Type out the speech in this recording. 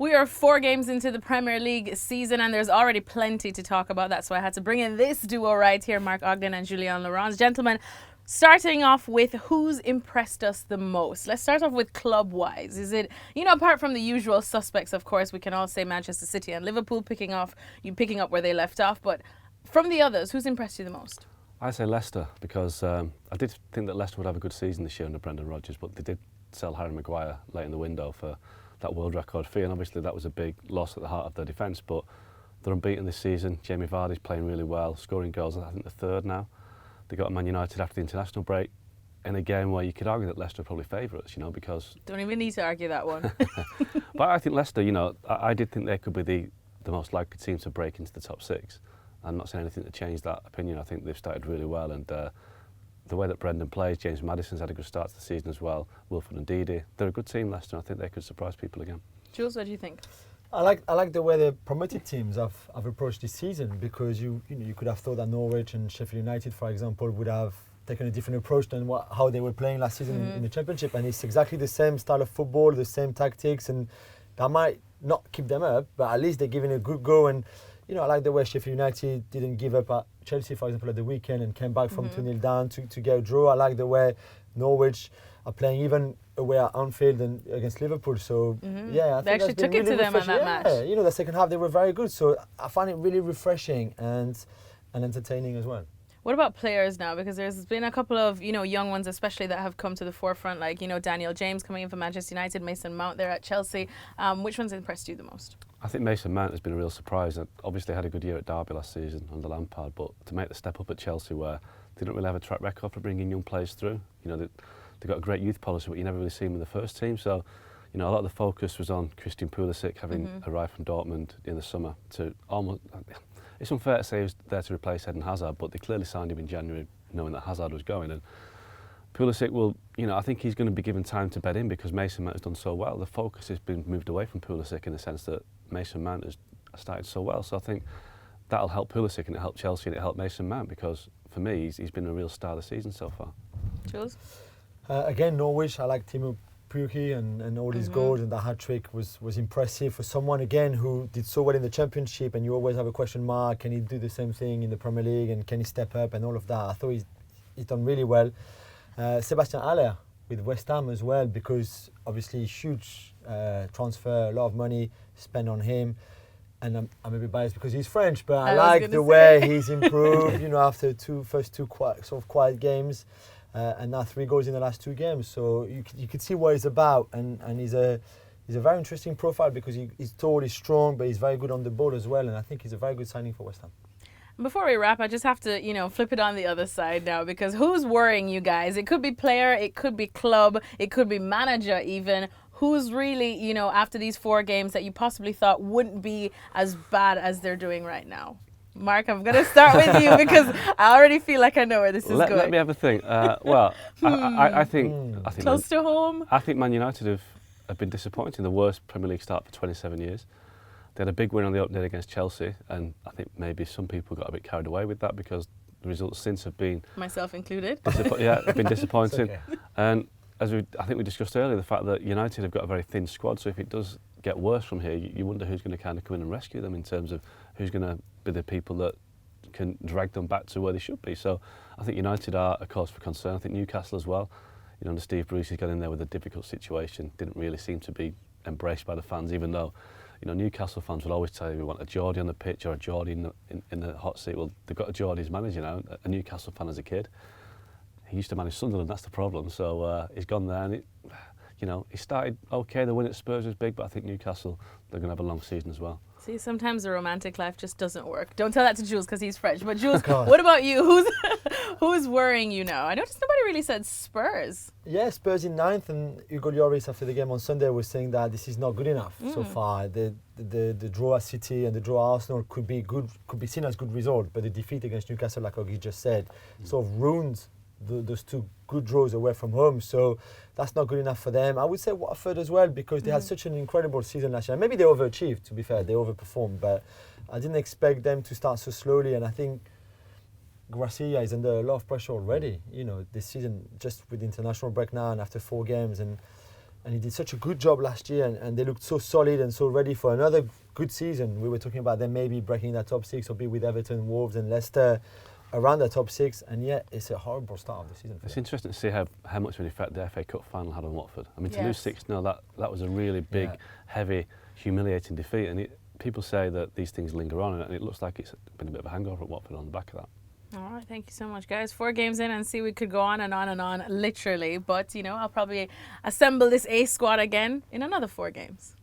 We are 4 games into the Premier League season and there's already plenty to talk about. That's why I had to bring in this duo right here, Mark Ogden and Julien Laurence. Gentlemen, starting off with who's impressed us the most. Let's start off with club-wise. Is it, apart from the usual suspects, of course, we can all say Manchester City and Liverpool picking up where they left off. But from the others, who's impressed you the most? I say Leicester because I did think that Leicester would have a good season this year under Brendan Rodgers, but they did sell Harry Maguire late in the window for that world record fee, and obviously that was a big loss at the heart of their defence, but they're unbeaten this season. Jamie Vardy's playing really well, scoring goals, I think the 3rd now. They got Man United after the international break in a game where you could argue that Leicester are probably favourites, because... Don't even need to argue that one. But I think Leicester, I did think they could be the most likely team to break into the top 6. I'm not saying anything to change that opinion. I think they've started really well, and the way that Brendan plays, James Maddison's had a good start to the season as well, Wilfred and Ndidi. They're a good team, Leicester, and I think they could surprise people again. Jules, what do you think? I like the way the promoted teams have approached this season, because you could have thought that Norwich and Sheffield United, for example, would have taken a different approach than how they were playing last season in the Championship, and it's exactly the same style of football, the same tactics, and that might not keep them up, but at least they're giving a good go. And I like the way Sheffield United didn't give up at Chelsea, for example, at the weekend and came back from 2-0 down to get a draw. I like the way Norwich are playing even away at Anfield and against Liverpool. So, yeah, I they think actually took it to them on that match. Yeah, the second half they were very good. So I find it really refreshing and entertaining as well. What about players now? Because there's been a couple of, young ones especially that have come to the forefront, like, Daniel James coming in from Manchester United, Mason Mount there at Chelsea. Which one's impressed you the most? I think Mason Mount has been a real surprise. Obviously had a good year at Derby last season under Lampard, but to make the step up at Chelsea, where they don't really have a track record for bringing young players through. They've got a great youth policy, but you never really see them in the first team. So, a lot of the focus was on Christian Pulisic having arrived from Dortmund in the summer to almost... It's unfair to say he was there to replace Eden Hazard, but they clearly signed him in January knowing that Hazard was going. And Pulisic will, I think he's going to be given time to bed in because Mason Mount has done so well. The focus has been moved away from Pulisic in the sense that Mason Mount has started so well. So I think that'll help Pulisic and it'll help Chelsea and it'll help Mason Mount, because for me, he's been a real star of the season so far. Jules? Again, Norwich, I like Timo Pukki and all his goals, and that hat-trick was impressive for someone, again, who did so well in the Championship, and you always have a question mark, can he do the same thing in the Premier League, and can he step up and all of that. I thought he's done really well. Sebastian Haller with West Ham as well, because obviously huge transfer, a lot of money spent on him, and I'm a bit biased because he's French, but I like the way he's improved, after first two quiet games. And now 3 goals in the last 2 games, so you could see what he's about, and he's a very interesting profile because he's tall, he's strong, but he's very good on the ball as well, and I think he's a very good signing for West Ham. Before we wrap, I just have to, flip it on the other side now, because who's worrying you guys? It could be player, it could be club, it could be manager even. Who's really, after these 4 games that you possibly thought wouldn't be as bad as they're doing right now? Mark, I'm going to start with you because I already feel like I know where this is going. Let me have a think. I think close to home. I think Man United have been disappointing. The worst Premier League start for 27 years. They had a big win on the opening day against Chelsea, and I think maybe some people got a bit carried away with that because the results since have been... Myself included. Have been disappointing. Okay. And as I think we discussed earlier, the fact that United have got a very thin squad, so if it does get worse from here, you wonder who's going to kind of come in and rescue them in terms of who's going to be the people that can drag them back to where they should be. So I think United are a cause for concern. I think Newcastle as well. Under Steve Bruce, he's got in there with a difficult situation. Didn't really seem to be embraced by the fans, even though Newcastle fans will always tell you we want a Geordie on the pitch or a Geordie in the hot seat. Well, they've got a Geordie as manager now, a Newcastle fan as a kid. He used to manage Sunderland, that's the problem. So he's gone there and he started okay, the win at Spurs was big, but I think Newcastle, they're going to have a long season as well. See, sometimes the romantic life just doesn't work. Don't tell that to Jules because he's French. But Jules, what about you? Who's worrying you now? I noticed nobody really said Spurs. Yeah, Spurs in 9th, and Hugo Lloris after the game on Sunday was saying that this is not good enough so far. The draw at City and the draw at Arsenal could be seen as good result, but the defeat against Newcastle, like Oggy just said, sort of ruined those 2 good draws away from home, so that's not good enough for them. I would say Watford as well, because they had such an incredible season last year. Maybe they overachieved, to be fair, they overperformed, but I didn't expect them to start so slowly, and I think Gracia is under a lot of pressure already, this season, just with the international break now and after 4 games, and And he did such a good job last year, and they looked so solid and so ready for another good season. We were talking about them maybe breaking that top 6 or be with Everton, Wolves and Leicester around the top 6, and yet it's a horrible start of the season. It's interesting to see how much of an effect the FA Cup final had on Watford. I mean, to lose 6-0, that was a really big, heavy, humiliating defeat, and people say that these things linger on, and it looks like it's been a bit of a hangover at Watford on the back of that. All right, thank you so much, guys. 4 games in, and see, we could go on and on and on, literally. But, you know, I'll probably assemble this A squad again in another 4 games.